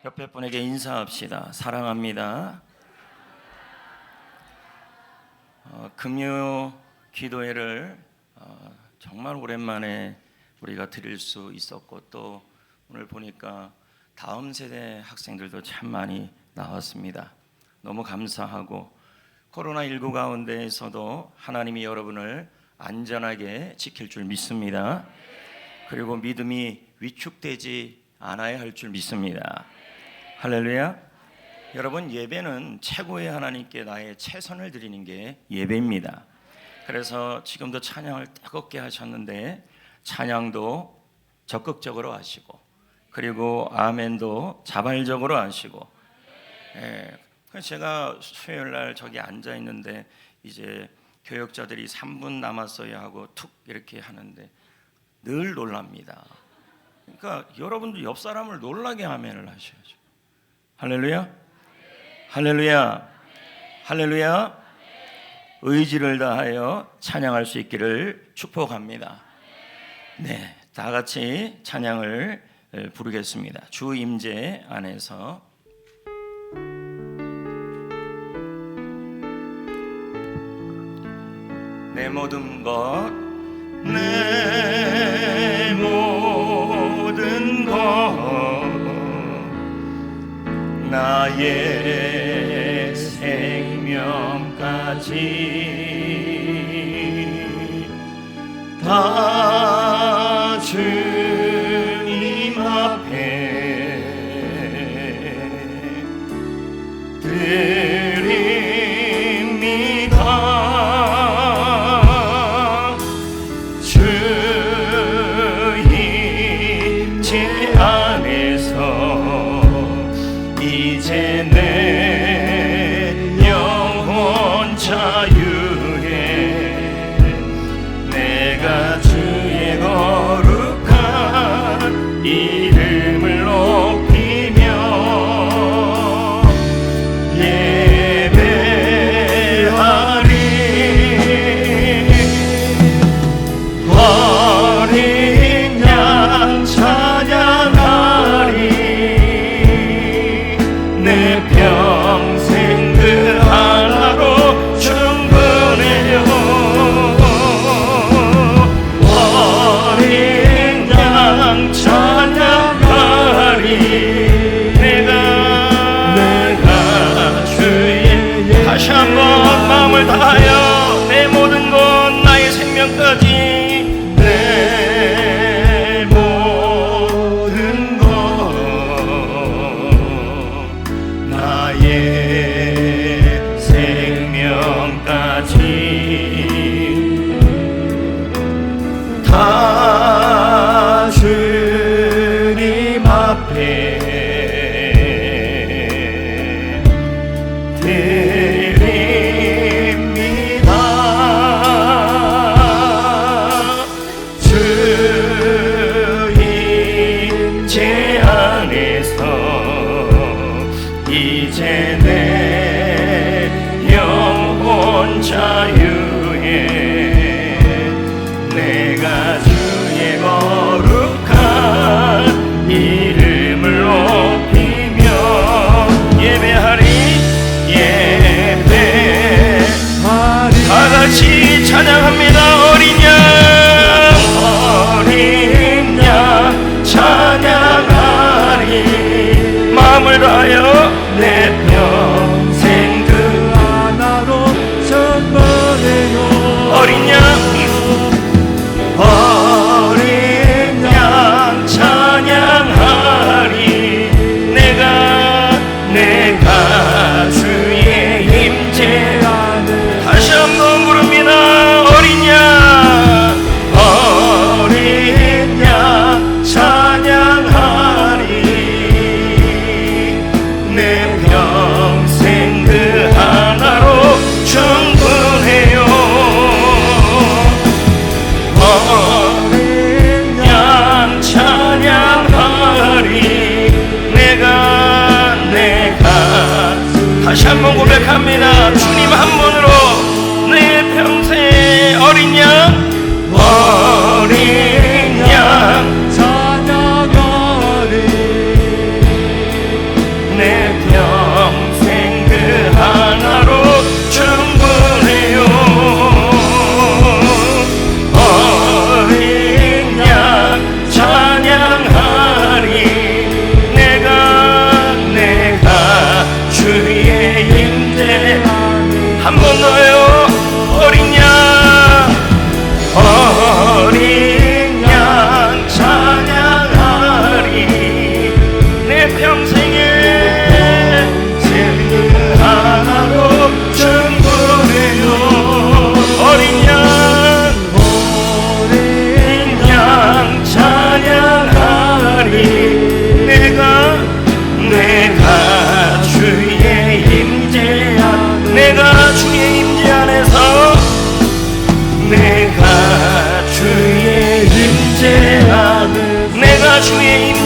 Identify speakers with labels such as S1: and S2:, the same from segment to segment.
S1: 옆에 분에게 인사합시다. 사랑합니다. 금요 기도회를 정말 오랜만에 우리가 드릴 수 있었고, 또 오늘 보니까 다음 세대 학생들도 참 많이 나왔습니다. 너무 감사하고, 코로나19 가운데에서도 하나님이 여러분을 안전하게 지킬 줄 믿습니다. 그리고 믿음이 위축되지 않아야 할 줄 믿습니다. 할렐루야. 여러분, 예배는 최고의 하나님께 나의 최선을 드리는 게 예배입니다. 그래서 지금도 찬양을 뜨겁게 하셨는데, 찬양도 적극적으로 하시고, 그리고 아멘도 자발적으로 하시고. 제가 수요일날 저기 앉아 있는데 이제 교역자들이 3분 남았어야 하고 툭 이렇게 하는데 늘 놀랍니다. 그러니까 여러분도 옆 사람을 놀라게 아멘을 하셔야죠. 할렐루야, 할렐루야, 할렐루야. 의지를 다하여 찬양할 수 있기를 축복합니다. 네, 다 같이 찬양을 부르겠습니다. 주 임재 안에서. 내 모든 것, 내 모든 것, 나의 생명까지 다 주님 앞에 드립니다. 주 임재 안에서 이제 내 영혼 자유에 내가 주의 거룩한 이름을 높이며 예배하리. 어린 양 찬양하리. 내 평생 그 하나로 충분해요. 어린 양 찬양하리. 내가 주의 다시 한번 마음을 다하여 내 모든 것, 나의 생명까지, 내 모든 것, 나의 생명까지 다 주님 앞에 드립니다.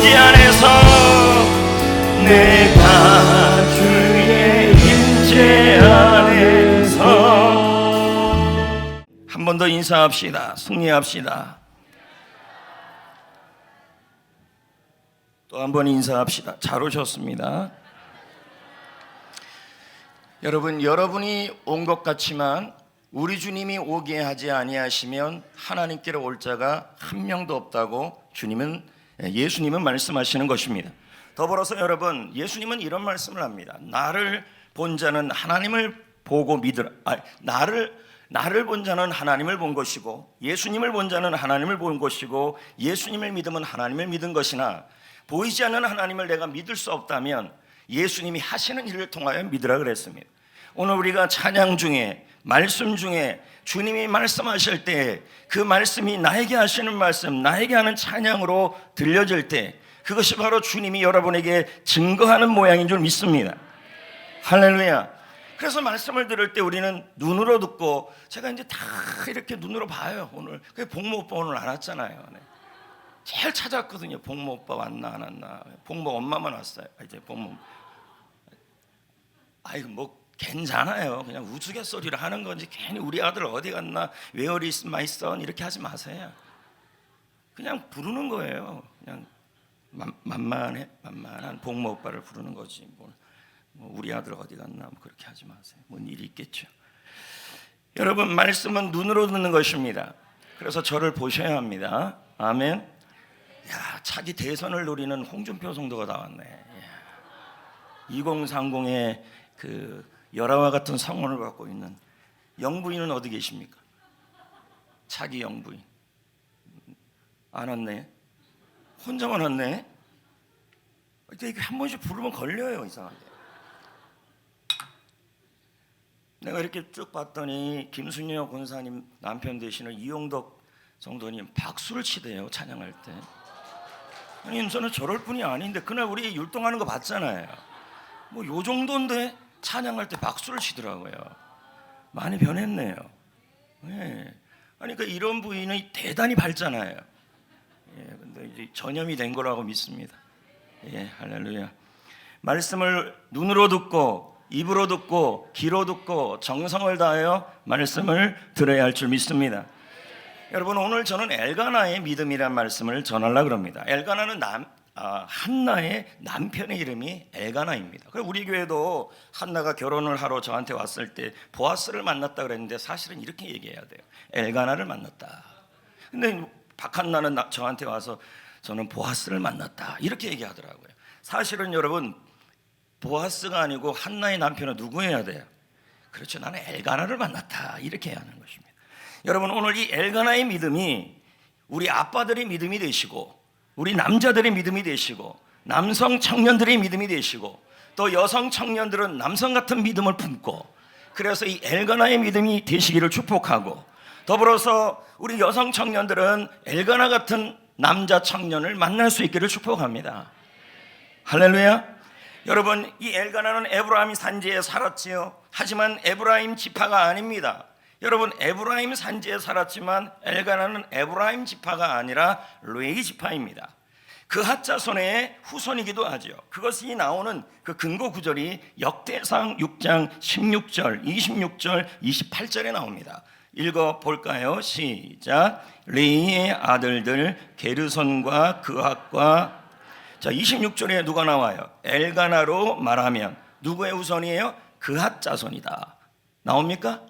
S1: 임재 안에서 내가 주의 임재 안에서. 한 번 더 인사합시다. 승리합시다. 또 한 번 인사합시다. 잘 오셨습니다. 여러분, 여러분이 온 것 같지만 우리 주님이 오게 하지 아니하시면 하나님께로 올 자가 한 명도 없다고 예수님은 말씀하시는 것입니다. 더불어서 여러분, 예수님은 이런 말씀을 합니다. 나를 본 자는 하나님을 보고 믿으라. 나를 본 자는 하나님을 본 것이고, 예수님을 본 자는 하나님을 본 것이고, 예수님을 믿으면 하나님을 믿은 것이나, 보이지 않는 하나님을 내가 믿을 수 없다면 예수님이 하시는 일을 통하여 믿으라 그랬습니다. 오늘 우리가 찬양 중에, 말씀 중에 주님이 말씀하실 때 그 말씀이 나에게 하시는 말씀, 나에게 하는 찬양으로 들려질 때 그것이 바로 주님이 여러분에게 증거하는 모양인 줄 믿습니다. 할렐루야. 그래서 말씀을 들을 때 우리는 눈으로 듣고, 제가 이제 다 이렇게 눈으로 봐요. 오늘 복모 오빠 오늘 안 왔잖아요. 네. 제일 찾았거든요. 복모 오빠 왔나 안 왔나. 복모 엄마만 왔어요. 이제 복모. 아이고 뭐 괜찮아요. 그냥 우스갯소리를 하는 건지, 괜히 우리 아들 어디 갔나, Where is my son 이렇게 하지 마세요. 그냥 부르는 거예요. 그냥 만만한 복모 오빠를 부르는 거지. 뭐 우리 아들 어디 갔나 뭐 그렇게 하지 마세요. 뭔 일이 있겠죠. 여러분, 말씀은 눈으로 듣는 것입니다. 그래서 저를 보셔야 합니다. 아멘. 야, 차기 대선을 노리는 홍준표 성도가 나왔네. 2030의 그 열화와 같은 성원을 갖고 있는 영부인은 어디 계십니까? 차기 영부인 안 왔네. 혼자만 왔네. 이게 한 번씩 부르면 걸려요. 이상하게. 내가 이렇게 쭉 봤더니 김순녀 권사님 남편 되시는 이용덕 성도님 박수를 치대요. 찬양할 때. 아니, 저는 저럴 뿐이 아닌데 그날 우리 율동하는 거 봤잖아요. 뭐 요 정도인데 찬양할 때 박수를 치더라고요. 많이 변했네요. 네. 아니, 그러니까 이런 부인이 대단히 밝잖아요. 예, 근데 이제 전염이 된 거라고 믿습니다. 예, 할렐루야. 말씀을 눈으로 듣고, 입으로 듣고, 귀로 듣고, 정성을 다하여 말씀을 들어야 할 줄 믿습니다. 여러분, 오늘 저는 엘가나의 믿음이란 말씀을 전하려고 합니다. 엘가나는 한나의 남편의 이름이 엘가나입니다. 그리고 우리 교회도 한나가 결혼을 하러 저한테 왔을 때 보아스를 만났다 그랬는데 사실은 이렇게 얘기해야 돼요. 엘가나를 만났다. 근데 박한나는 저한테 와서 저는 보아스를 만났다 이렇게 얘기하더라고요. 사실은 여러분, 보아스가 아니고 한나의 남편은 누구 해야 돼요? 그렇죠. 나는 엘가나를 만났다 이렇게 해야 하는 것입니다. 여러분, 오늘 이 엘가나의 믿음이 우리 아빠들의 믿음이 되시고, 우리 남자들의 믿음이 되시고, 남성 청년들의 믿음이 되시고, 또 여성 청년들은 남성 같은 믿음을 품고, 그래서 이 엘가나의 믿음이 되시기를 축복하고, 더불어서 우리 여성 청년들은 엘가나 같은 남자 청년을 만날 수 있기를 축복합니다. 할렐루야. 여러분, 이 엘가나는 에브라임 산지에 살았지요. 하지만 에브라임 지파가 아닙니다. 여러분, 에브라임 산지에 살았지만 엘가나는 에브라임 지파가 아니라 레위 지파입니다. 그핫 자손의 후손이기도 하죠. 그것이 나오는 그 근거 구절이 역대상 6장 16절, 26절, 28절에 나옵니다. 읽어볼까요? 시작. 레위의 아들들 게르손과 그핫과, 자, 26절에 누가 나와요? 엘가나로 말하면 누구의 후손이에요? 그핫 자손이다. 나옵니까?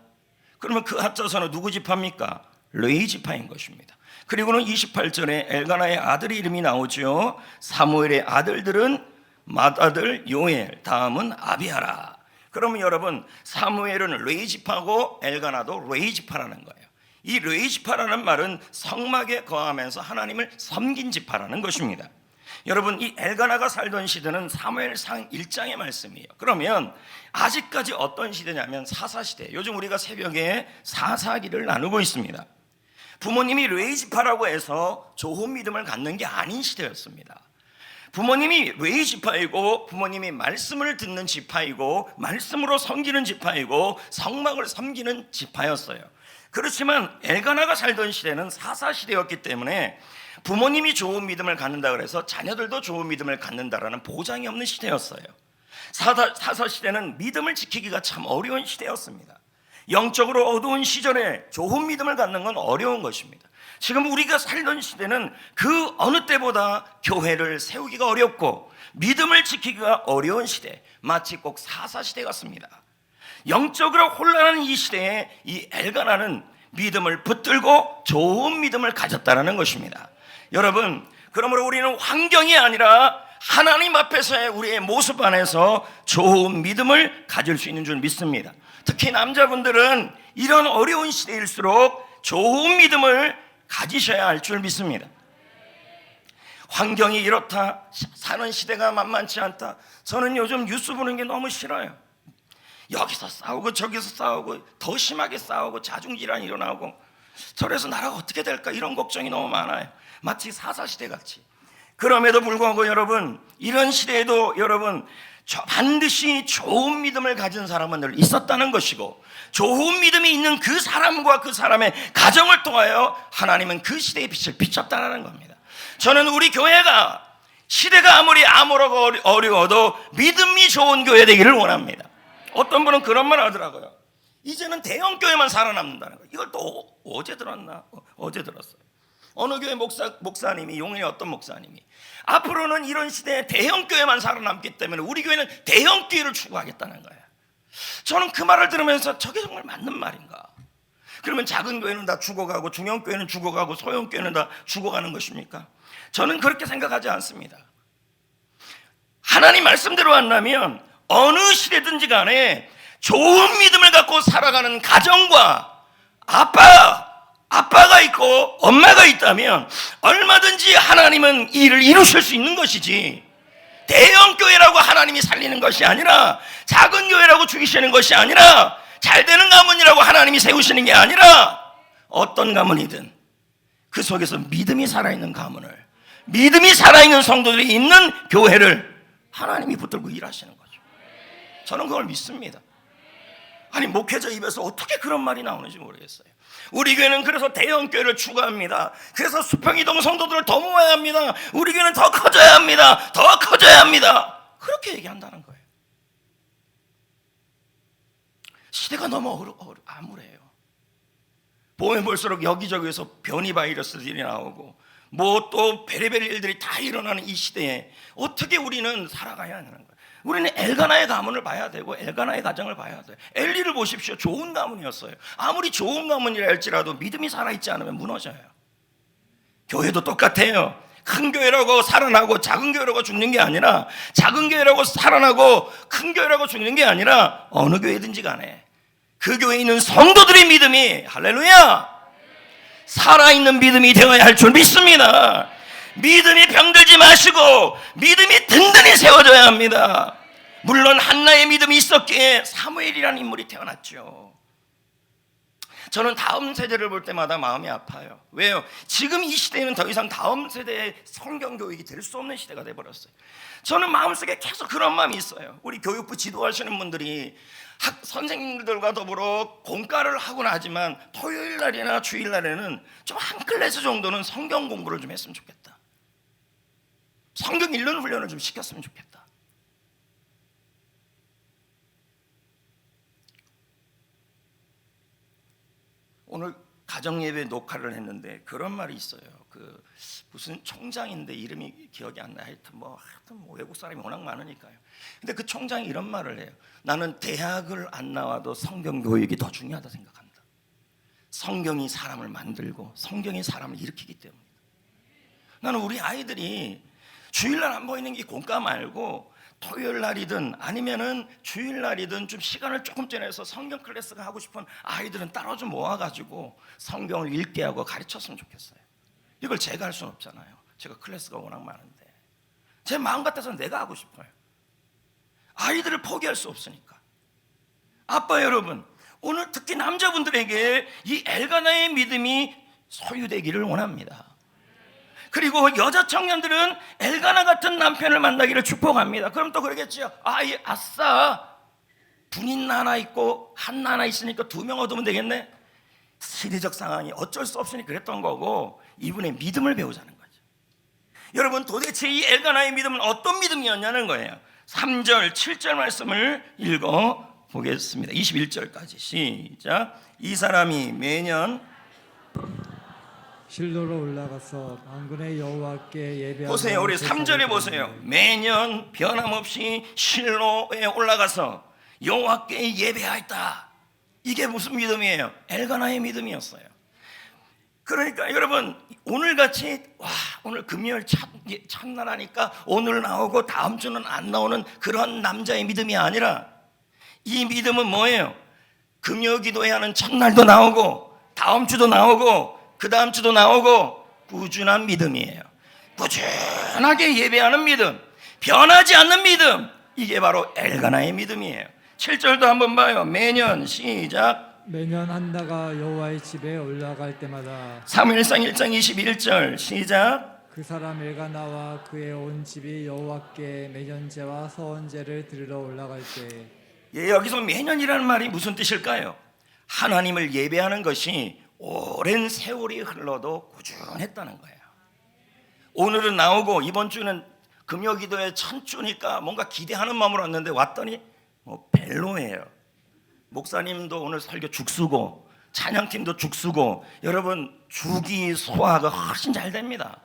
S1: 그러면 그핫 자손은 누구 지파입니까? 레위 지파인 것입니다. 그리고는 28절에 엘가나의 아들의 이름이 나오죠. 사무엘의 아들들은 맏아들 요엘, 다음은 아비아라. 그러면 여러분, 사무엘은 레위 지파고 엘가나도 레위 지파라는 거예요. 이 레위 지파라는 말은 성막에 거하면서 하나님을 섬긴 지파라는 것입니다. 여러분, 이 엘가나가 살던 시대는 사무엘상 1장의 말씀이에요. 그러면 아직까지 어떤 시대냐면 사사시대. 요즘 우리가 새벽에 사사기를 나누고 있습니다. 부모님이 레위 지파라고 해서 좋은 믿음을 갖는 게 아닌 시대였습니다. 부모님이 레위 지파이고, 부모님이 말씀을 듣는 지파이고, 말씀으로 섬기는 지파이고, 성막을 섬기는 지파였어요. 그렇지만 엘가나가 살던 시대는 사사시대였기 때문에 부모님이 좋은 믿음을 갖는다 그래서 자녀들도 좋은 믿음을 갖는다라는 보장이 없는 시대였어요. 사사시대는 믿음을 지키기가 참 어려운 시대였습니다. 영적으로 어두운 시절에 좋은 믿음을 갖는 건 어려운 것입니다. 지금 우리가 살던 시대는 그 어느 때보다 교회를 세우기가 어렵고 믿음을 지키기가 어려운 시대, 마치 꼭 사사시대 같습니다. 영적으로 혼란한 이 시대에 이 엘가나는 믿음을 붙들고 좋은 믿음을 가졌다는 것입니다. 여러분, 그러므로 우리는 환경이 아니라 하나님 앞에서의 우리의 모습 안에서 좋은 믿음을 가질 수 있는 줄 믿습니다. 특히 남자분들은 이런 어려운 시대일수록 좋은 믿음을 가지셔야 할 줄 믿습니다. 환경이 이렇다, 사는 시대가 만만치 않다. 저는 요즘 뉴스 보는 게 너무 싫어요. 여기서 싸우고 저기서 싸우고 더 심하게 싸우고 자중질환이 일어나고, 저래서 나라가 어떻게 될까 이런 걱정이 너무 많아요. 마치 사사시대 같이. 그럼에도 불구하고 여러분, 이런 시대에도 여러분 반드시 좋은 믿음을 가진 사람은 늘 있었다는 것이고, 좋은 믿음이 있는 그 사람과 그 사람의 가정을 통하여 하나님은 그 시대의 빛을 비췄다는 겁니다. 저는 우리 교회가 시대가 아무리 암울하고 어려워도 믿음이 좋은 교회 되기를 원합니다. 어떤 분은 그런 말 하더라고요. 이제는 대형 교회만 살아남는다는 거예요. 이걸 또 어제 들었나? 어제 들었어요. 어느 교회 목사님이, 용인의 어떤 목사님이, 앞으로는 이런 시대에 대형 교회만 살아남기 때문에 우리 교회는 대형 교회를 추구하겠다는 거예요. 저는 그 말을 들으면서 저게 정말 맞는 말인가? 그러면 작은 교회는 다 죽어가고 중형 교회는 죽어가고 소형 교회는 다 죽어가는 것입니까? 저는 그렇게 생각하지 않습니다. 하나님 말씀대로 한다면 어느 시대든지 간에 좋은 믿음을 갖고 살아가는 가정과 아빠가 있고 엄마가 있다면 얼마든지 하나님은 일을 이루실 수 있는 것이지, 대형 교회라고 하나님이 살리는 것이 아니라, 작은 교회라고 죽이시는 것이 아니라, 잘 되는 가문이라고 하나님이 세우시는 게 아니라, 어떤 가문이든 그 속에서 믿음이 살아있는 가문을, 믿음이 살아있는 성도들이 있는 교회를 하나님이 붙들고 일하시는 거죠. 저는 그걸 믿습니다. 아니, 목회자 입에서 어떻게 그런 말이 나오는지 모르겠어요. 우리 교회는 그래서 대형 교회를 추구합니다. 그래서 수평이동 성도들을 더 모아야 합니다. 우리 교회는 더 커져야 합니다. 더 커져야 합니다. 그렇게 얘기한다는 거예요. 시대가 너무 암울해요. 보면 볼수록 여기저기에서 변이 바이러스들이 나오고 뭐 또 베레벨 일들이 다 일어나는 이 시대에 어떻게 우리는 살아가야 하는 거예요. 우리는 엘가나의 가문을 봐야 되고 엘가나의 가정을 봐야 돼요. 엘리를 보십시오. 좋은 가문이었어요. 아무리 좋은 가문이라 할지라도 믿음이 살아있지 않으면 무너져요. 교회도 똑같아요. 큰 교회라고 살아나고 작은 교회라고 죽는 게 아니라, 작은 교회라고 살아나고 큰 교회라고 죽는 게 아니라, 어느 교회든지 간에 그 교회에 있는 성도들의 믿음이, 할렐루야, 살아있는 믿음이 되어야 할 줄 믿습니다. 믿음이 병들지 마시고 믿음이 든든히 세워져야 합니다. 물론 한나의 믿음이 있었기에 사무엘이라는 인물이 태어났죠. 저는 다음 세대를 볼 때마다 마음이 아파요. 왜요? 지금 이 시대에는 더 이상 다음 세대의 성경 교육이 될 수 없는 시대가 돼버렸어요. 저는 마음속에 계속 그런 마음이 있어요. 우리 교육부 지도하시는 분들이 선생님들과 더불어 공과를 하곤 하지만 토요일 날이나 주일 날에는 좀 한 클래스 정도는 성경 공부를 좀 했으면 좋겠다. 성경 읽는 훈련을 좀 시켰으면 좋겠다. 오늘 가정예배 녹화를 했는데 그런 말이 있어요. 그 무슨 총장인데 이름이 기억이 안 나요. 하여튼 뭐 외국 사람이 워낙 많으니까요. 근데 그 총장이 이런 말을 해요. 나는 대학을 안 나와도 성경 교육이 더 중요하다 생각한다. 성경이 사람을 만들고 성경이 사람을 일으키기 때문이다. 나는 우리 아이들이 주일날 안 보이는 게 공과 말고 토요일 날이든 아니면은 주일 날이든 좀 시간을 조금 전해서 성경 클래스가 하고 싶은 아이들은 따로 좀 모아가지고 성경을 읽게 하고 가르쳤으면 좋겠어요. 이걸 제가 할 수는 없잖아요. 제가 클래스가 워낙 많은데 제 마음 같아서는 내가 하고 싶어요. 아이들을 포기할 수 없으니까. 아빠 여러분, 오늘 특히 남자분들에게 이 엘가나의 믿음이 소유되기를 원합니다. 그리고 여자 청년들은 엘가나 같은 남편을 만나기를 축복합니다. 그럼 또 그러겠죠. 아싸, 분인 하나 있고 한 하나 있으니까 2명 얻으면 되겠네. 시대적 상황이 어쩔 수 없으니 그랬던 거고, 이분의 믿음을 배우자는 거죠. 여러분, 도대체 이 엘가나의 믿음은 어떤 믿음이었냐는 거예요. 3절, 7절 말씀을 읽어 보겠습니다. 21절까지 시작. 이 사람이 매년
S2: 실로로 올라가서 만군의 여호와께 예배하는,
S1: 보세요. 우리 3절에 보세요. 매년 변함없이 실로에 올라가서 여호와께 예배하였다. 이게 무슨 믿음이에요? 엘가나의 믿음이었어요. 그러니까 여러분, 오늘같이 오늘 금요일 첫날하니까 오늘 나오고 다음 주는 안 나오는 그런 남자의 믿음이 아니라, 이 믿음은 뭐예요? 금요 기도회하는 첫날도 나오고 다음 주도 나오고 그 다음 주도 나오고 꾸준한 믿음이에요. 꾸준하게 예배하는 믿음, 변하지 않는 믿음, 이게 바로 엘가나의 믿음이에요. 7절도 한번 봐요. 매년 시작.
S2: 매년 한나가 여호와의 집에 올라갈 때마다
S1: 사무엘상 1장 21절 시작.
S2: 그 사람 엘가나와 그의 온 집이 여호와께 매년제와 서원제를 드리러 올라갈 때.
S1: 여기서 매년이라는 말이 무슨 뜻일까요? 하나님을 예배하는 것이 오랜 세월이 흘러도 꾸준했다는 거예요. 오늘은 나오고 이번 주는 금요기도의 첫 주니까 뭔가 기대하는 마음으로 왔는데 왔더니 별로예요. 목사님도 오늘 설교 죽쓰고 찬양팀도 죽쓰고, 여러분 죽이 소화가 훨씬 잘 됩니다.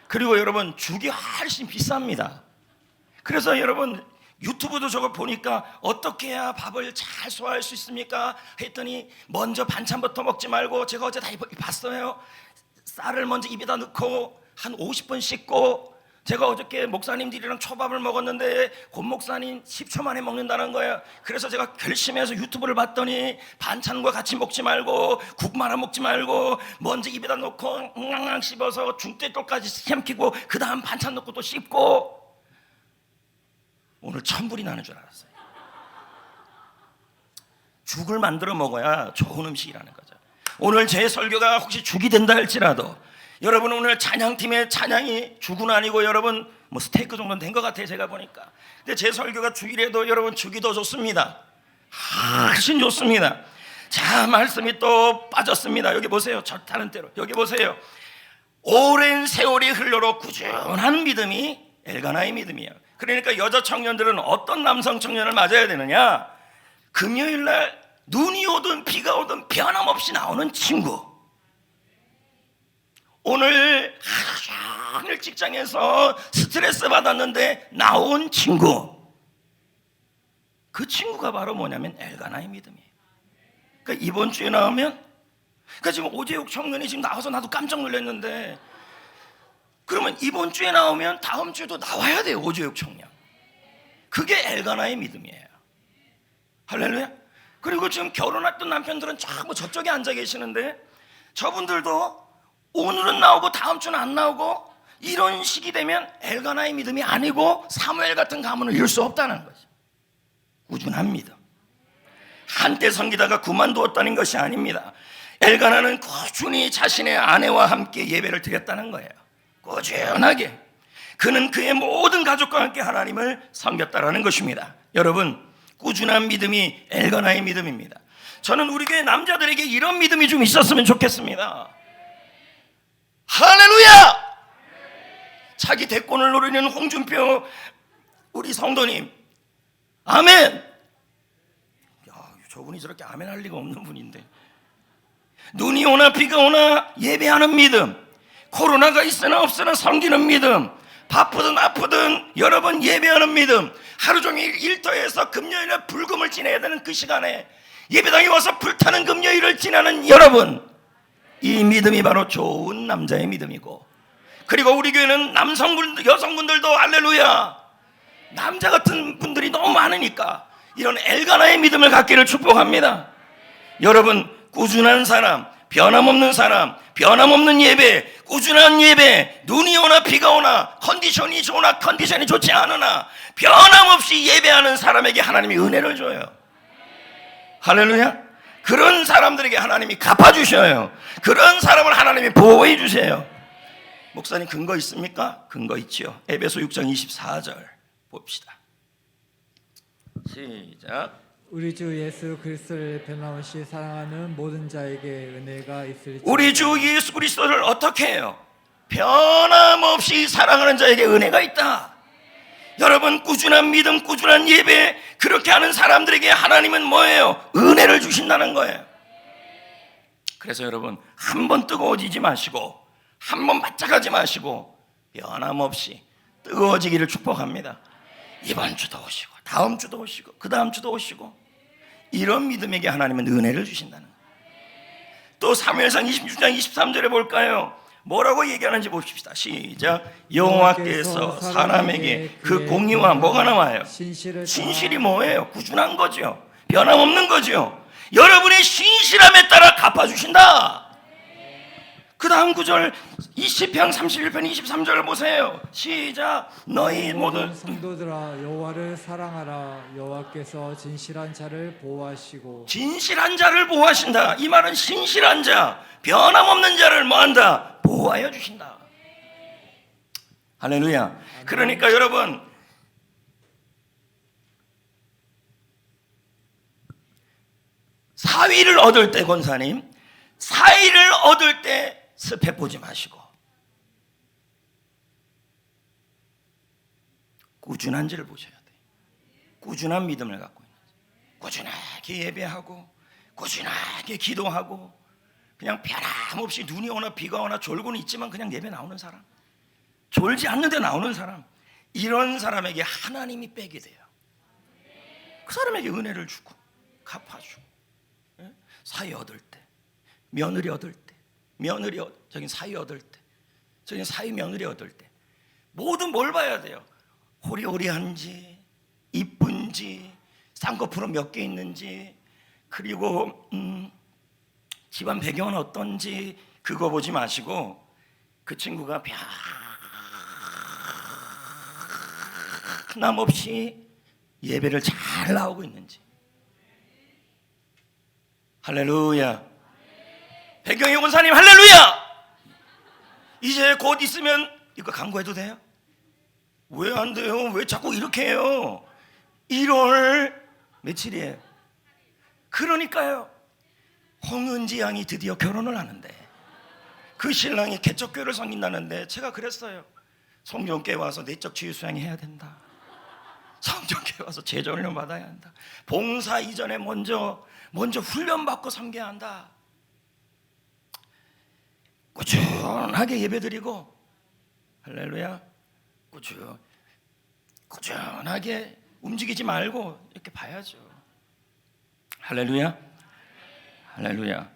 S1: 그리고 여러분 죽이 훨씬 비쌉니다. 그래서 여러분 유튜브도 저거 보니까 어떻게 해야 밥을 잘 소화할 수 있습니까? 했더니 먼저 반찬부터 먹지 말고, 제가 어제 다 봤어요. 쌀을 먼저 입에다 넣고 한 50번 씻고, 제가 어저께 목사님들이랑 초밥을 먹었는데 권 목사님 10초 만에 먹는다는 거예요. 그래서 제가 결심해서 유튜브를 봤더니 반찬과 같이 먹지 말고, 국 말아 먹지 말고, 먼저 입에다 넣고 앙앙 씹어서 중대돌까지 삼키고 그 다음 반찬 넣고 또 씹고, 오늘 천불이 나는 줄 알았어요. 죽을 만들어 먹어야 좋은 음식이라는 거죠. 오늘 제 설교가 혹시 죽이 된다 할지라도, 여러분 오늘 찬양팀의 찬양이 죽은 아니고 여러분 스테이크 정도는 된 것 같아요, 제가 보니까. 근데 제 설교가 죽이래도 여러분 죽이 더 좋습니다. 훨씬 좋습니다. 자, 말씀이 또 빠졌습니다. 여기 보세요. 절타는 대로 여기 보세요. 오랜 세월이 흘러도 꾸준한 믿음이 엘가나의 믿음이에요. 그러니까 여자 청년들은 어떤 남성 청년을 맞아야 되느냐? 금요일날 눈이 오든 비가 오든 변함없이 나오는 친구. 오늘 하루 종일 직장에서 스트레스 받았는데 나온 친구. 그 친구가 바로 뭐냐면 엘가나의 믿음이에요. 그러니까 이번 주에 나오면, 그러니까 지금 오재욱 청년이 지금 나와서 나도 깜짝 놀랐는데, 그러면 이번 주에 나오면 다음 주에도 나와야 돼요, 오재욱 청년. 그게 엘가나의 믿음이에요. 할렐루야. 그리고 지금 결혼했던 남편들은 전부 저쪽에 앉아 계시는데, 저분들도 오늘은 나오고 다음 주는 안 나오고, 이런 식이 되면 엘가나의 믿음이 아니고 사무엘 같은 가문을 이룰 수 없다는 거죠. 꾸준한 믿음. 한때 섬기다가 그만두었다는 것이 아닙니다. 엘가나는 꾸준히 자신의 아내와 함께 예배를 드렸다는 거예요. 꾸준하게 그는 그의 모든 가족과 함께 하나님을 섬겼다라는 것입니다. 여러분, 꾸준한 믿음이 엘가나의 믿음입니다. 저는 우리 교회 남자들에게 이런 믿음이 좀 있었으면 좋겠습니다. 할렐루야! 자기 대권을 노리는 홍준표 우리 성도님, 아멘! 야, 저분이 저렇게 아멘 할 리가 없는 분인데, 눈이 오나 비가 오나 예배하는 믿음, 코로나가 있으나 없으나 섬기는 믿음, 바쁘든 아프든 여러분 예배하는 믿음, 하루 종일 일터에서 금요일에 불금을 지내야 되는 그 시간에 예배당에 와서 불타는 금요일을 지나는 여러분, 이 믿음이 바로 좋은 남자의 믿음이고, 그리고 우리 교회는 남성분, 여성분들도 할렐루야, 남자 같은 분들이 너무 많으니까 이런 엘가나의 믿음을 갖기를 축복합니다. 여러분, 꾸준한 사람, 변함없는 사람, 변함없는 예배, 꾸준한 예배, 눈이 오나 비가 오나, 컨디션이 좋으나 컨디션이 좋지 않으나 변함없이 예배하는 사람에게 하나님이 은혜를 줘요. 할렐루야. 그런 사람들에게 하나님이 갚아주셔요. 그런 사람을 하나님이 보호해 주세요. 목사님 근거 있습니까? 근거 있지요. 에베소 6장 24절 봅시다. 시작.
S2: 우리 주 예수 그리스도를 변함없이 사랑하는 모든 자에게 은혜가 있을지어다.
S1: 우리 주 예수 그리스도를 어떻게 해요? 변함없이 사랑하는 자에게 은혜가 있다. 여러분, 꾸준한 믿음, 꾸준한 예배, 그렇게 하는 사람들에게 하나님은 뭐예요? 은혜를 주신다는 거예요. 그래서 여러분, 한 번 뜨거워지지 마시고, 한 번 바짝하지 마시고, 변함없이 뜨거워지기를 축복합니다. 이번 주도 오시고, 다음 주도 오시고, 그 다음 주도 오시고, 이런 믿음에게 하나님은 은혜를 주신다는 거예요. 또 사무엘상 26장 23절에 볼까요? 뭐라고 얘기하는지 봅시다. 시작. 여호와께서 사람에게 그 공의와 뭐가 나와요? 신실이 뭐예요? 꾸준한 거죠. 변함없는 거죠. 여러분의 신실함에 따라 갚아주신다. 그 다음 구절 시편 31편 23절을 보세요. 시작. 너희 모든
S2: 성도들아 여호와를 사랑하라. 여호와께서 진실한 자를 보호하시고.
S1: 진실한 자를 보호하신다. 이 말은 신실한 자, 변함없는 자를 뭐한다? 보호하여 주신다. 할렐루야. 그러니까 여러분, 사위를 얻을 때, 권사님, 사위를 얻을 때 스펙 보지 마시고 꾸준한지를 보셔야 돼요. 꾸준한 믿음을 갖고 있는지, 꾸준하게 예배하고 꾸준하게 기도하고, 그냥 변함없이 눈이 오나 비가 오나 졸고는 있지만 그냥 예배 나오는 사람, 졸지 않는데 나오는 사람, 이런 사람에게 하나님이 백이 돼요. 그 사람에게 은혜를 주고 갚아주고, 사위 얻을 때, 며느리 얻을 때, 저긴 사위 얻을 때, 저긴 사위 며느리 얻을 때, 모든 뭘 봐야 돼요? 호리호리한지, 이쁜지, 쌍꺼풀은 몇 개 있는지, 그리고 집안 배경은 어떤지, 그거 보지 마시고 그 친구가 변함없이 예배를 잘 나오고 있는지. 할렐루야. 백경희 권사님 할렐루야. 이제 곧 있으면 이거 광고해도 돼요? 왜 안 돼요? 왜 자꾸 이렇게 해요? 1월 며칠이에요? 그러니까요, 홍은지 양이 드디어 결혼을 하는데, 그 신랑이 개척교회를 섬긴다는데 제가 그랬어요. 성령교회 와서 내적 치유 수양이 해야 된다. 성령교회 와서 제자훈련 받아야 한다. 봉사 이전에 먼저 훈련받고 섬겨야 한다. 꾸준하게 예배드리고, 할렐루야, 꾸준하게 움직이지 말고 이렇게 봐야죠. 할렐루야, 할렐루야,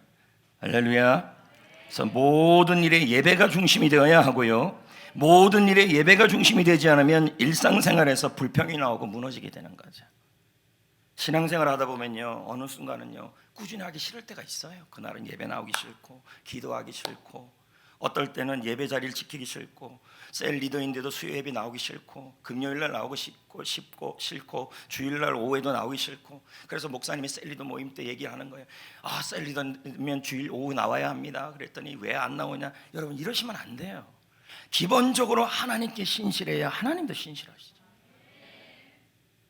S1: 할렐루야. 그래서 모든 일에 예배가 중심이 되어야 하고요, 모든 일에 예배가 중심이 되지 않으면 일상생활에서 불평이 나오고 무너지게 되는 거죠. 신앙생활 하다 보면요, 어느 순간은요 꾸준히 하기 싫을 때가 있어요. 그날은 예배 나오기 싫고, 기도하기 싫고, 어떨 때는 예배 자리를 지키기 싫고, 셀 리더인데도 수요 예배 나오기 싫고, 금요일날 나오고 싫고, 주일날 오후에도 나오기 싫고. 그래서 목사님이 셀 리더 모임 때 얘기하는 거예요. 셀 리더면 주일 오후 나와야 합니다. 그랬더니 왜 안 나오냐. 여러분, 이러시면 안 돼요. 기본적으로 하나님께 신실해야 하나님도 신실하시죠.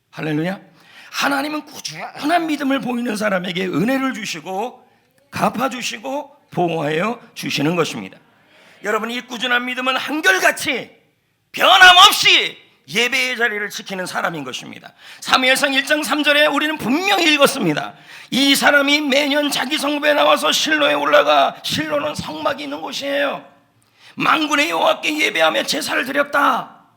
S1: 할렐루야. 하나님은 꾸준한 믿음을 보이는 사람에게 은혜를 주시고 갚아주시고 보호하여 주시는 것입니다. 여러분, 이 꾸준한 믿음은 한결같이 변함없이 예배의 자리를 지키는 사람인 것입니다. 사무엘상 1장 3절에 우리는 분명히 읽었습니다. 이 사람이 매년 자기 성읍에 나와서 실로에 올라가, 실로는 성막이 있는 곳이에요. 만군의 여호와께 예배하며 제사를 드렸다.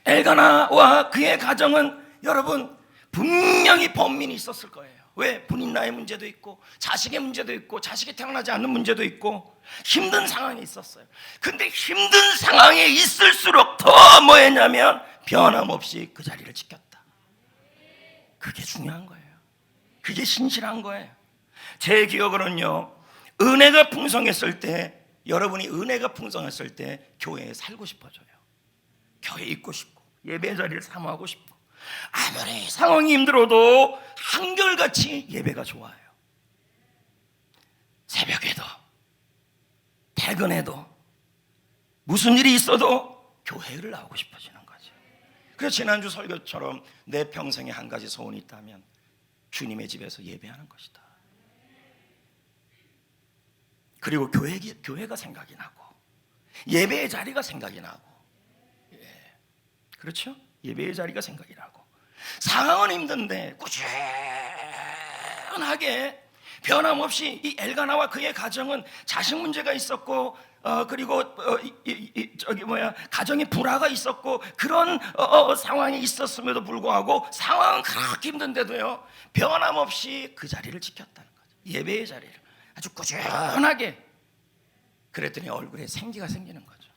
S1: 엘가나와 그의 가정은 여러분 분명히 번민이 있었을 거예요. 왜? 분인나의 문제도 있고, 자식의 문제도 있고, 자식이 태어나지 않는 문제도 있고, 힘든 상황에 있었어요. 근데 힘든 상황에 있을수록 더 뭐했냐면 변함없이 그 자리를 지켰다. 그게 중요한 거예요. 그게 신실한 거예요. 제 기억으로는요, 은혜가 풍성했을 때, 여러분이 은혜가 풍성했을 때 교회에 살고 싶어져요. 교회에 있고 싶고, 예배 자리를 사모하고 싶고, 아무리 상황이 힘들어도 한결같이 예배가 좋아요. 새벽에도, 퇴근해도, 무슨 일이 있어도 교회를 나오고 싶어지는 거죠. 그래서 지난주 설교처럼 내 평생에 한 가지 소원이 있다면 주님의 집에서 예배하는 것이다. 그리고 교회가 생각이 나고 예배의 자리가 생각이 나고, 그렇죠? 예배의 자리가 생각이 나고, 상황은 힘든데 꾸준하게 변함없이 이 엘가나와 그의 가정은 자식 문제가 있었고, 그리고 가정에 불화가 있었고, 그런 상황이 있었음에도 불구하고 상황은 그렇게 힘든데도요 변함없이 그 자리를 지켰다는 거죠. 예배의 자리를 아주 꾸준하게. 그랬더니 얼굴에 생기가 생기는 거죠.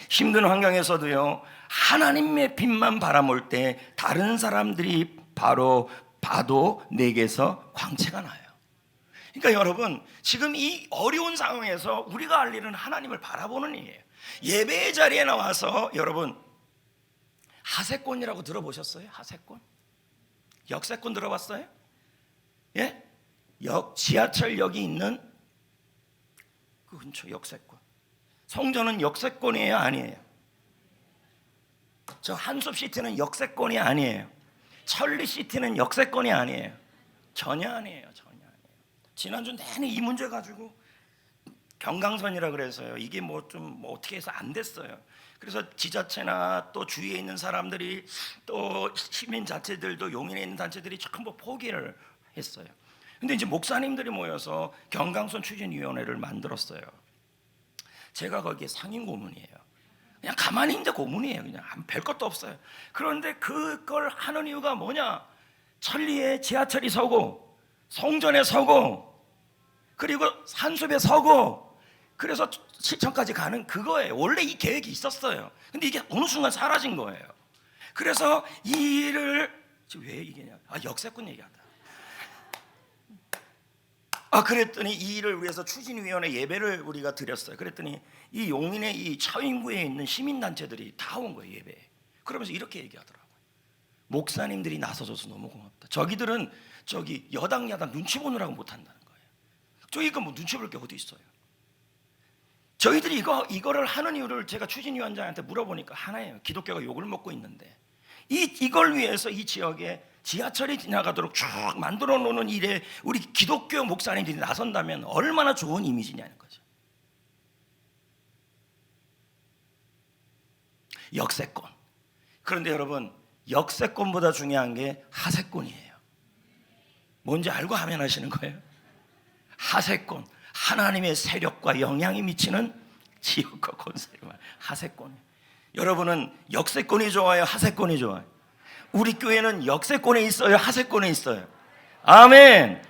S1: 힘든 환경에서도요 하나님의 빛만 바라볼 때 다른 사람들이 봐도 내게서 광채가 나요. 그러니까 여러분, 지금 이 어려운 상황에서 우리가 할 일은 하나님을 바라보는 일이에요. 예배의 자리에 나와서 여러분, 하세권이라고 들어보셨어요? 하세권? 역세권 들어봤어요? 예? 지하철역이 있는 그 근처 역세권. 성전은 역세권이에요, 아니에요? 저 한숲시티는 역세권이 아니에요. 천리시티는 역세권이 아니에요. 전혀 아니에요. 지난주 내내 이 문제 가지고 경강선이라 그래서요, 이게 좀 어떻게 해서 안 됐어요. 그래서 지자체나 또 주위에 있는 사람들이, 또 시민자체들도, 용인에 있는 단체들이 전부 포기를 했어요. 근데 이제 목사님들이 모여서 경강선 추진위원회를 만들었어요. 제가 거기에 상임 고문이에요. 그냥 가만히 있는데 고문이에요. 그냥 별것도 없어요. 그런데 그걸 하는 이유가 뭐냐? 천리에 지하철이 서고, 성전에 서고, 그리고 산숲에 서고, 그래서 시청까지 가는 그거예요. 원래 이 계획이 있었어요. 근데 이게 어느 순간 사라진 거예요. 그래서 이 일을, 지금 왜 얘기냐? 역세권 얘기한다. 그랬더니 이 일을 위해서 추진위원회 예배를 우리가 드렸어요. 그랬더니 이 용인의 이 차인구에 있는 시민단체들이 다 온 거예요, 예배에. 그러면서 이렇게 얘기하더라고요. 목사님들이 나서줘서 너무 고맙다. 저기들은 여당 야당 눈치 보느라고 못한다는 거예요. 저희가 눈치 볼 게 어디 있어요? 저희들이 이거를 하는 이유를 제가 추진위원장한테 물어보니까 하나예요. 기독교가 욕을 먹고 있는데 이걸 위해서 이 지역에 지하철이 지나가도록 쭉 만들어 놓는 일에 우리 기독교 목사님들이 나선다면 얼마나 좋은 이미지냐는 거죠. 역세권. 그런데 여러분, 역세권보다 중요한 게 하세권이에요. 뭔지 알고 하면 하시는 거예요? 하세권, 하나님의 세력과 영향이 미치는 지역과 권세를 하세권. 여러분은 역세권이 좋아요, 하세권이 좋아요? 우리 교회는 역세권에 있어요, 하세권에 있어요? 아멘,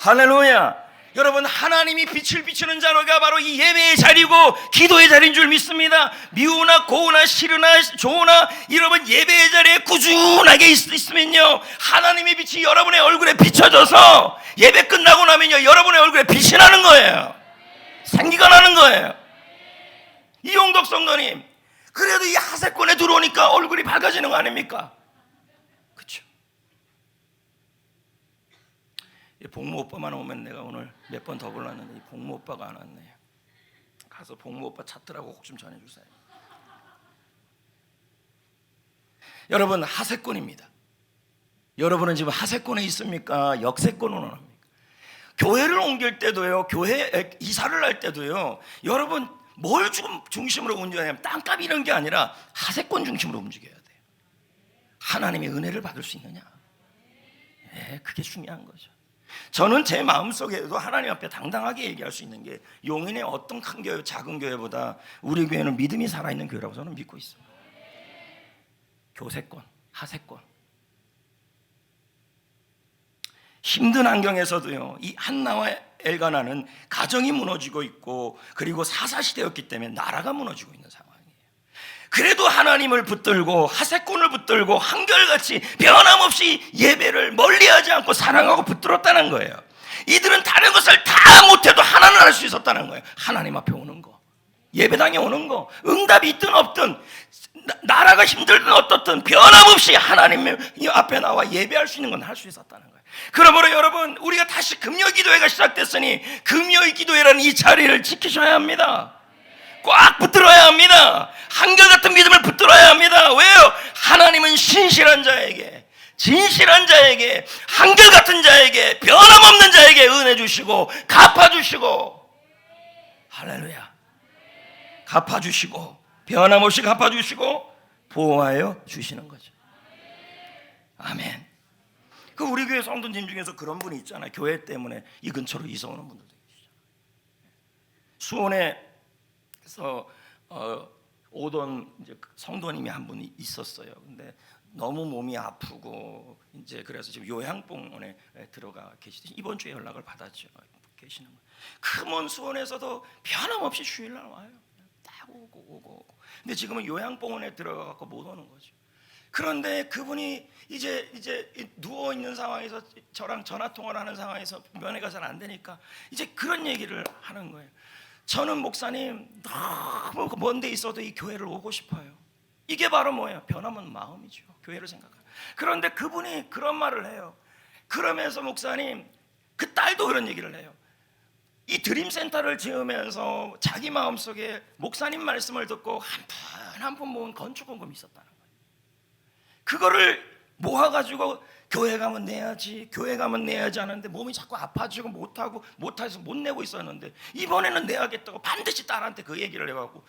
S1: 할렐루야. 여러분, 하나님이 빛을 비추는 자리가 바로 이 예배의 자리고 기도의 자리인 줄 믿습니다. 미우나 고우나 싫으나 좋으나 여러분 예배의 자리에 꾸준하게 있으면요, 하나님의 빛이 여러분의 얼굴에 비춰져서 예배 끝나고 나면요, 여러분의 얼굴에 빛이 나는 거예요. 생기가 나는 거예요. 이용덕 성도님, 그래도 이 하세권에 들어오니까 얼굴이 밝아지는 거 아닙니까? 그렇죠? 복무 오빠만 오면 내가 오늘 몇 번 더 불렀는데 이 복무 오빠가 안 왔네요. 가서 복무 오빠 찾더라고 꼭 좀 전해주세요. 여러분, 하세권입니다. 여러분은 지금 하세권에 있습니까? 역세권으로 합니까? 교회를 옮길 때도요, 교회 이사를 할 때도요, 여러분 뭘 중심으로 움직여야 땅값 이런 게 아니라 하세권 중심으로 움직여야 돼요. 하나님의 은혜를 받을 수 있느냐? 그게 중요한 거죠. 저는 제 마음속에도 하나님 앞에 당당하게 얘기할 수 있는 게 용인의 어떤 큰 교회, 작은 교회보다 우리 교회는 믿음이 살아있는 교회라고 저는 믿고 있습니다. 교세권, 하세권. 힘든 환경에서도요, 이 한나와 엘가나는 가정이 무너지고 있고, 그리고 사사시대였기 때문에 나라가 무너지고 있는 상황이에요. 그래도 하나님을 붙들고 하세권을 붙들고 한결같이 변함없이 예배를 멀리하지 않고 사랑하고 붙들었다는 거예요. 이들은 다른 것을 다 못해도 하나는 할 수 있었다는 거예요. 하나님 앞에 오는 거, 예배당에 오는 거, 응답이 있든 없든, 나라가 힘들든 어떻든 변함없이 하나님 앞에 나와 예배할 수 있는 건 할 수 있었다는 거예요. 그러므로 여러분, 우리가 다시 금요기도회가 시작됐으니 금요기도회라는 이 자리를 지키셔야 합니다. 꽉 붙들어야 합니다. 한결같은 믿음을 붙들어야 합니다. 왜요? 하나님은 신실한 자에게 진실한 자에게, 한결같은 자에게, 변함없는 자에게 은혜 주시고 갚아주시고, 할렐루야, 갚아주시고 변함없이 갚아주시고 보호하여 주시는 거죠. 아멘. 그 우리 교회 성도님 중에서 그런 분이 있잖아요. 교회 때문에 이 근처로 이사 오는 분들도 계시잖아요. 수원에서 오던 이제 성도님이 한 분이 있었어요. 근데 너무 몸이 아프고 이제 그래서 지금 요양병원에 들어가 계시듯이 이번 주에 연락을 받았죠. 계시는 거예요. 그 먼 수원에서도 변함없이 주일날 와요. 딱 오고. 근데 지금은 요양병원에 들어가서 못 오는 거죠. 그런데 그분이 이제 누워 있는 상황에서 저랑 전화 통화를 하는 상황에서 면회가 잘 안 되니까 이제 그런 얘기를 하는 거예요. 저는 목사님 너무 먼데 있어도 이 교회를 오고 싶어요. 이게 바로 뭐예요? 변함은 마음이죠. 교회를 생각하는. 그런데 그분이 그런 말을 해요. 그러면서 목사님, 그 딸도 그런 얘기를 해요. 이 드림센터를 지으면서 자기 마음속에 목사님 말씀을 듣고 한 푼 모은 건축원금이 있었다는 거예요. 그거를 모아가지고 교회 가면 내야지 하는데 몸이 자꾸 아파지고 못해서 못 내고 있었는데 이번에는 내야겠다고 반드시 딸한테 그 얘기를 해가지고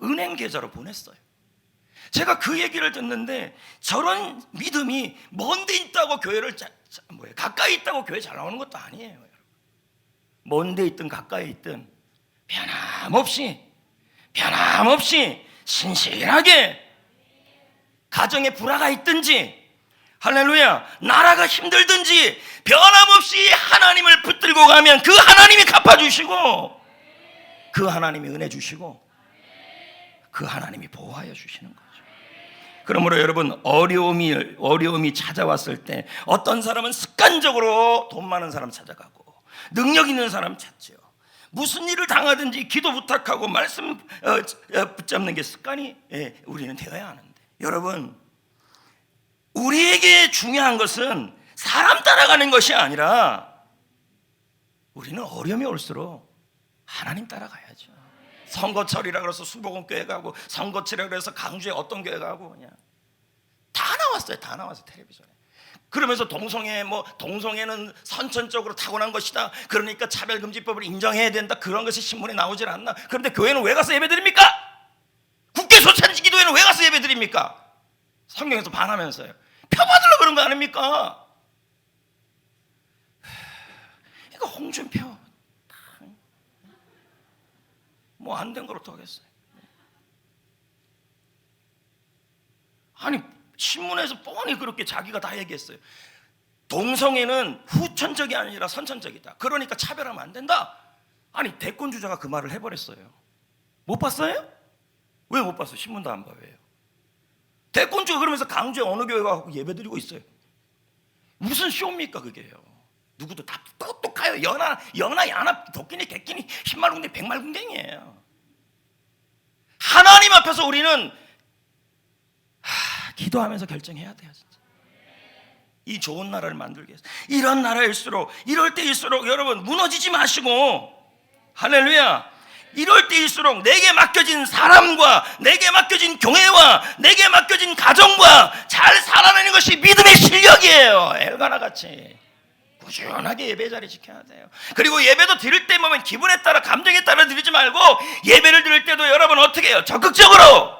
S1: 은행 계좌로 보냈어요. 제가 그 얘기를 듣는데 저런 믿음이 먼데 있다고 교회를 가까이 있다고 교회 잘 나오는 것도 아니에요. 여러분. 먼데 있든 가까이 있든 변함없이 신실하게, 가정에 불화가 있든지 할렐루야, 나라가 힘들든지 변함없이 하나님을 붙들고 가면 그 하나님이 갚아주시고, 그 하나님이 은혜 주시고, 그 하나님이 보호하여 주시는 거죠. 그러므로 여러분, 어려움이 찾아왔을 때 어떤 사람은 습관적으로 돈 많은 사람 찾아가고 능력 있는 사람 찾죠. 무슨 일을 당하든지 기도 부탁하고 말씀 붙잡는 게 습관이 우리는 되어야 하는데, 여러분, 우리에게 중요한 것은 사람 따라가는 것이 아니라 우리는 어려움이 올수록 하나님 따라가야죠. 선거철이라 그래서 수복음교회 가고, 선거철이라 그래서 강주에 어떤 교회 가고, 그냥 다 나왔어요. 텔레비전에. 그러면서 동성애는 선천적으로 타고난 것이다. 그러니까 차별금지법을 인정해야 된다. 그런 것이 신문에 나오질 않나. 그런데 교회는 왜 가서 예배드립니까? 국회 소찬지 기도회는 왜 가서 예배드립니까? 성경에서 반하면서요. 표 받으려고 그런 거 아닙니까? 이거 홍준표 뭐 안 된 걸 어떡하겠어요. 아니, 신문에서 뻔히 그렇게 자기가 다 얘기했어요. 동성애는 후천적이 아니라 선천적이다. 그러니까 차별하면 안 된다. 아니, 대권 주자가 그 말을 해버렸어요. 못 봤어요? 왜 못 봤어요? 신문도 안 봐요. 왜요? 대권 주자 그러면서 강주에 어느 교회 가고 예배드리고 있어요. 무슨 쇼입니까 그게요? 누구도 다 똑똑해요. 연하 야나 도끼니 개끼니 신말궁뎅이 백말궁뎅이에요. 하나님 앞에서 우리는 기도하면서 결정해야 돼요. 진짜. 이 좋은 나라를 만들기 위해서. 이런 나라일수록, 이럴 때일수록 여러분 무너지지 마시고, 할렐루야, 이럴 때일수록 내게 맡겨진 사람과 내게 맡겨진 교회와 내게 맡겨진 가정과 잘 살아내는 것이 믿음의 실력이에요. 엘가나 같이 꾸준하게 예배 자리 지켜야 돼요. 그리고 예배도 드릴 때 보면 기분에 따라, 감정에 따라 드리지 말고, 예배를 드릴 때도 여러분 어떻게 해요? 적극적으로,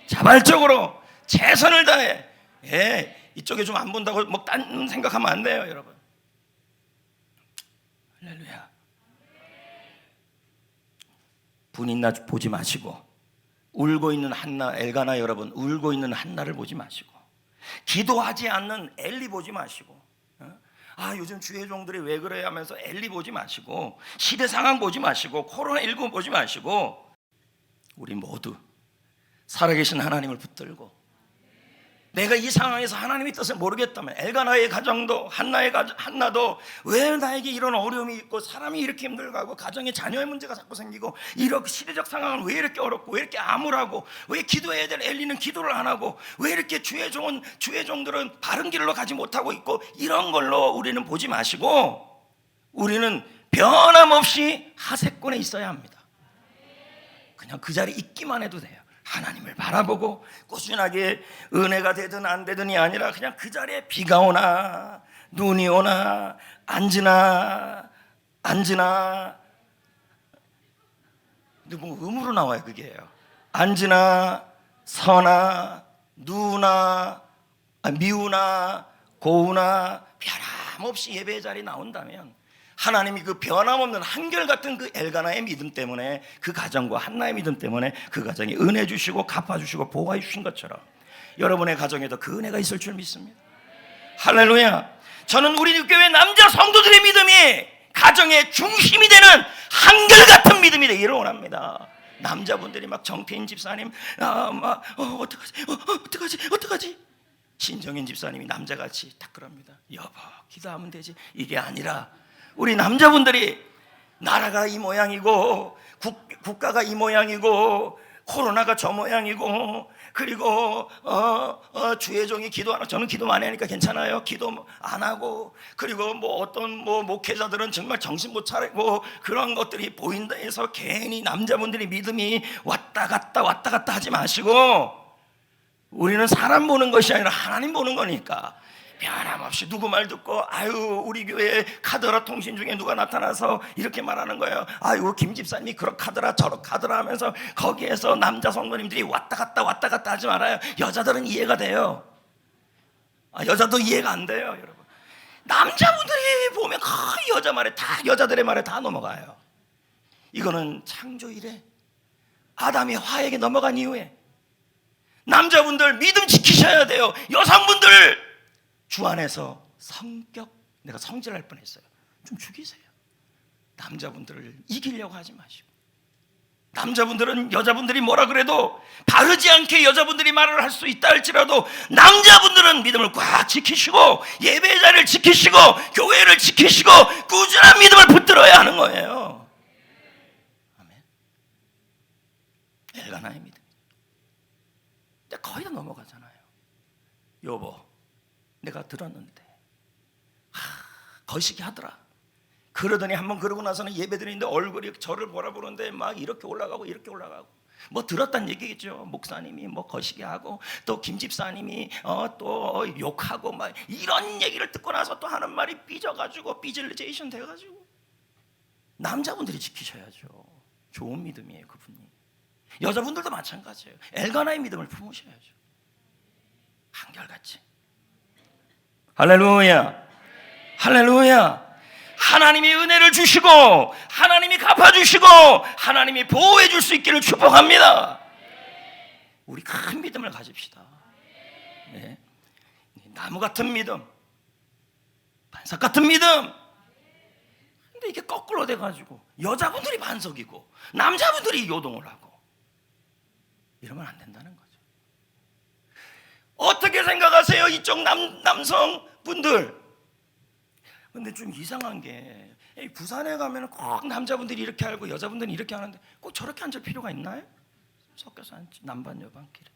S1: 자발적으로 최선을 다해. 이쪽에 좀 안 본다고 뭐 딴 생각하면 안 돼요, 여러분. 할렐루야. 분인나 보지 마시고, 울고 있는 한나, 엘가나 여러분, 울고 있는 한나를 보지 마시고, 기도하지 않는 엘리 보지 마시고, 요즘 주의 종들이 왜 그래 하면서 엘리 보지 마시고, 시대 상황 보지 마시고, 코로나19 보지 마시고, 우리 모두 살아계신 하나님을 붙들고, 내가 이 상황에서 하나님의 뜻을 모르겠다면, 엘가나의 가정도 한나도 왜 나에게 이런 어려움이 있고, 사람이 이렇게 힘들고, 가정에 자녀의 문제가 자꾸 생기고, 이렇게 시대적 상황은 왜 이렇게 어렵고, 왜 이렇게 암울하고, 왜 기도해야 될 엘리는 기도를 안 하고, 왜 이렇게 주의 종들은 바른 길로 가지 못하고 있고, 이런 걸로 우리는 보지 마시고, 우리는 변함없이 하세권에 있어야 합니다. 그냥 그 자리에 있기만 해도 돼요. 하나님을 바라보고 꾸준하게 은혜가 되든 안 되든이 아니라 그냥 그 자리에 비가 오나 눈이 오나 앉으나 근데 뭐 음으로 나와요. 그게요. 앉으나 서나 누우나 미우나 고우나 변함없이 예배의 자리에 나온다면 하나님이 그 변함없는 한결같은 그 엘가나의 믿음 때문에 그 가정과 한나의 믿음 때문에 그 가정에 은혜 주시고 갚아주시고 보호해 주신 것처럼 여러분의 가정에도 그 은혜가 있을 줄 믿습니다. 할렐루야. 저는 우리 교회 남자 성도들의 믿음이 가정의 중심이 되는 한결같은 믿음이 되기를 원합니다. 남자분들이 막 정태인 집사님 어떡하지 신정인 집사님이 남자같이 딱 그럽니다. 여보 기도하면 되지. 이게 아니라 우리 남자분들이 나라가 이 모양이고 국가가 이 모양이고 코로나가 저 모양이고 그리고 주의 종이 기도 안 하고 저는 기도 많이 하니까 괜찮아요. 기도 안 하고 그리고 뭐 어떤 뭐 목회자들은 정말 정신 못 차리고 그런 것들이 보인다 해서 괜히 남자분들이 믿음이 왔다 갔다 하지 마시고 우리는 사람 보는 것이 아니라 하나님 보는 거니까 변함없이 누구 말 듣고 아유 우리 교회 카더라 통신 중에 누가 나타나서 이렇게 말하는 거예요. 아유 김 집사님이 그렇카더라 저렇카더라 하면서 거기에서 남자 성도님들이 왔다 갔다 하지 말아요. 여자들은 이해가 돼요. 여자도 이해가 안 돼요. 여러분 남자분들이 보면 거의 여자 말에 다 여자들의 말에 다 넘어가요. 이거는 창조 이래 아담이 화에게 넘어간 이후에 남자분들 믿음 지키셔야 돼요. 여성분들 주 안에서 내가 성질할 뻔했어요. 좀 죽이세요. 남자분들을 이기려고 하지 마시고 남자분들은 여자분들이 뭐라 그래도 바르지 않게 여자분들이 말을 할 수 있다 할지라도 남자분들은 믿음을 꽉 지키시고 예배 자리를 지키시고 교회를 지키시고 꾸준한 믿음을 붙들어야 하는 거예요. 아멘. 엘가나의 믿음. 근데 거의 다 넘어가잖아요. 여보 내가 들었는데 거시기 하더라. 그러더니 한번 그러고 나서는 예배 드리는데 얼굴이 저를 바라보는데 막 이렇게 올라가고 뭐 들었단 얘기겠죠. 목사님이 뭐 거시기 하고 또 김 집사님이 또 욕하고 막 이런 얘기를 듣고 나서 또 하는 말이 삐져가지고 삐질리제이션 돼가지고 남자분들이 지키셔야죠. 좋은 믿음이에요 그분이. 여자분들도 마찬가지예요. 엘가나의 믿음을 품으셔야죠. 한결같이. 할렐루야. 할렐루야. 하나님이 은혜를 주시고 하나님이 갚아주시고 하나님이 보호해 줄 수 있기를 축복합니다. 우리 큰 믿음을 가집시다. 네. 나무 같은 믿음, 반석 같은 믿음. 근데 이게 거꾸로 돼가지고 여자분들이 반석이고 남자분들이 요동을 하고 이러면 안 된다는 거죠. 어떻게 생각하세요? 이쪽 남성분들. 근데 좀 이상한 게 부산에 가면 꼭 남자분들이 이렇게 알고 여자분들이 이렇게 하는데 꼭 저렇게 앉을 필요가 있나요? 섞여서 앉지 남반 여반끼리.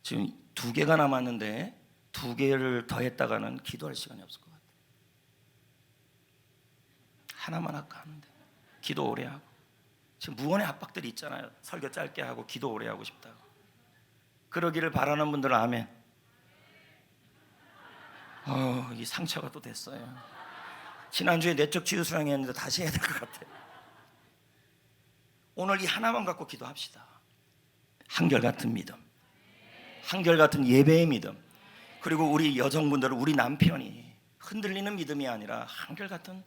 S1: 지금 2개가 남았는데 2개를 더 했다가는 기도할 시간이 없을 것 같아요. 하나만 아까 하는데 기도 오래 하고 지금 무언의 압박들이 있잖아요. 설교 짧게 하고 기도 오래 하고 싶다고. 그러기를 바라는 분들은 아멘. 이 상처가 또 됐어요. 지난주에 내적 치유 수양회 했는데 다시 해야 될 것 같아요. 오늘 이 하나만 갖고 기도합시다. 한결같은 믿음, 한결같은 예배의 믿음, 그리고 우리 여성분들은 우리 남편이 흔들리는 믿음이 아니라 한결같은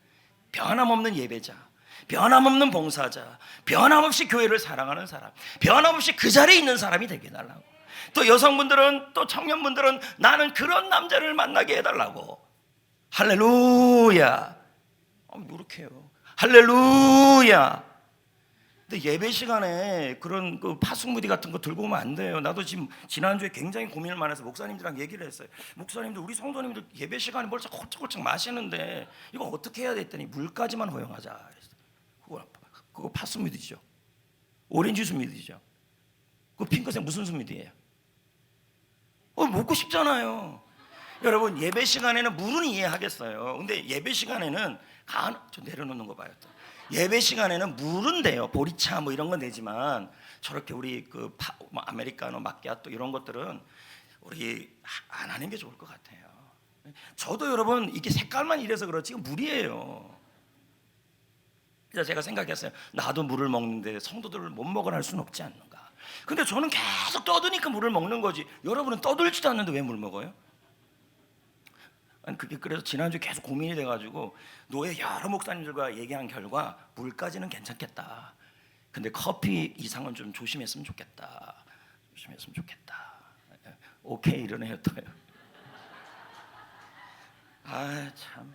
S1: 변함없는 예배자, 변함없는 봉사자, 변함없이 교회를 사랑하는 사람, 변함없이 그 자리에 있는 사람이 되게 해달라고. 또 여성분들은 또 청년분들은 나는 그런 남자를 만나게 해달라고. 할렐루야. 노력해요. 할렐루야. 근데 예배 시간에 그런 그 파숙무디 같은 거 들고 오면 안 돼요. 나도 지금 지난주에 굉장히 고민을 많이 해서 목사님들이랑 얘기를 했어요. 목사님들 우리 성도님들 예배 시간에 뭘 자꾸 홀짝홀짝 마시는데 이거 어떻게 해야 돼 했더니 물까지만 허용하자. 그거 파숙무디죠. 오렌지 수미디죠. 그 핑크색 무슨 수미디예요? 먹고 싶잖아요. 여러분 예배 시간에는 물은 이해하겠어요. 근데 예배 시간에는 좀 내려놓는 거 봐요. 또. 예배 시간에는 물은 돼요. 보리차 뭐 이런 건 되지만 저렇게 우리 뭐 아메리카노 마키아토 이런 것들은 우리 안 하는 게 좋을 것 같아요. 저도 여러분 이게 색깔만 이래서 그렇지 물이에요. 그래서 제가 생각했어요. 나도 물을 먹는데 성도들을 못 먹으라 할 수는 없지 않는가. 근데 저는 계속 떠드니까 물을 먹는 거지. 여러분은 떠들지도 않는데 왜 물 먹어요? 아니 그게 그래서 지난주에 계속 고민이 돼가지고 노예 여러 목사님들과 얘기한 결과 물까지는 괜찮겠다. 근데 커피 이상은 좀 조심했으면 좋겠다. 조심했으면 좋겠다. 오케이 이러네요 또요. 아 참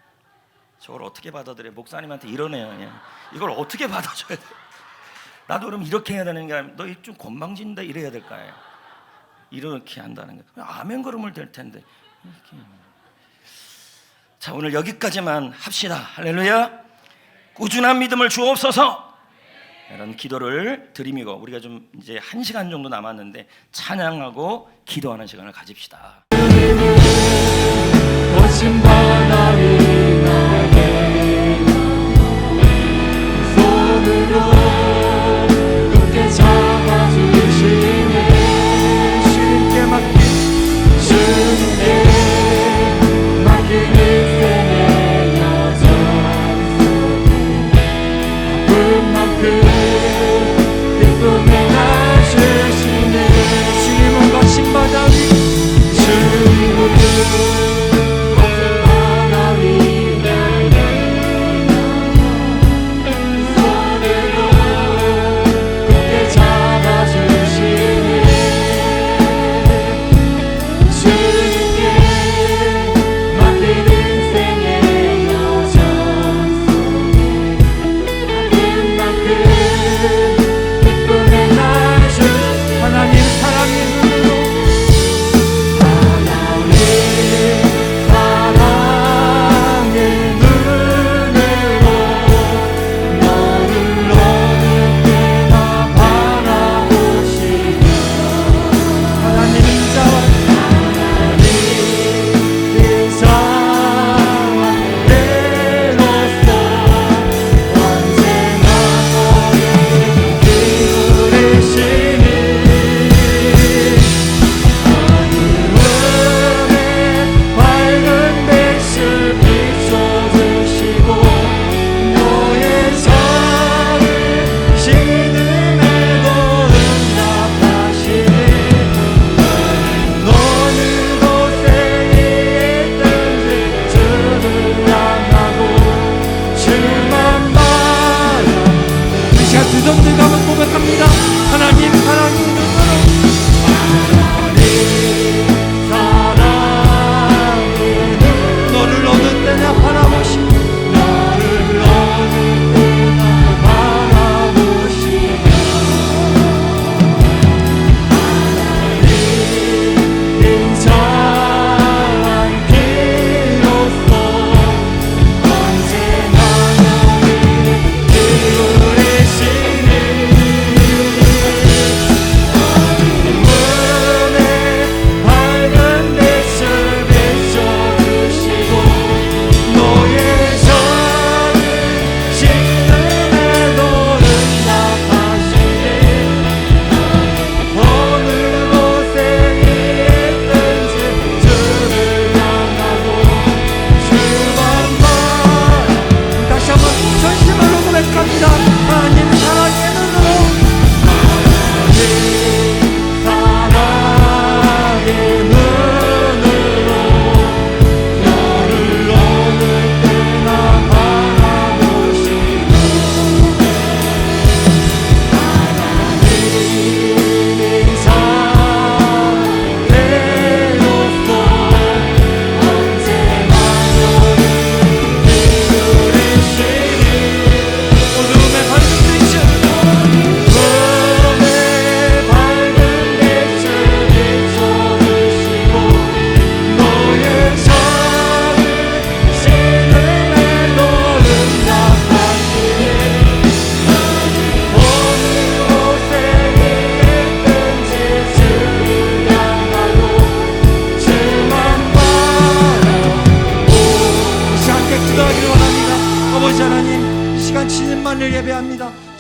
S1: 저걸 어떻게 받아들여? 목사님한테 이러네요. 그냥. 이걸 어떻게 받아줘야 돼? 나도 그럼 이렇게 해야 되는 게 아니라 너 좀 건방진다 이래야 될까요? 이렇게 한다는 거. 아멘 걸으면 될 텐데. 이렇게. 자 오늘 여기까지만 합시다. 할렐루야. 꾸준한 믿음을 주옵소서. 이런 기도를 드리미고 우리가 좀 이제 1시간 정도 남았는데 찬양하고 기도하는 시간을 가집시다.
S2: 거친 바다 위 나게 손으로 굳게 잡아주시네. 주님께 맡긴 인생의 여정 속에 아픈 만큼 기쁨을 날 주시네. 주님은 거친 바다 위 주님은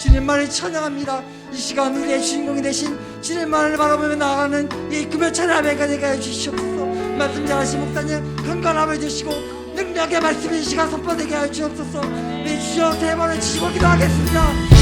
S2: 주님만을 찬양합니다. 이 시간 우리의 주인공이 되신 주님만을 바라보며 나아가는 이 금요 찬양회가 되게 해주시옵소서. 말씀 잘하신 목사님 건강함을 주시고 능력의 말씀이 이 시간 선포되게 하여 주옵소서. 우리 주여 세 번을 치시고 기도하겠습니다.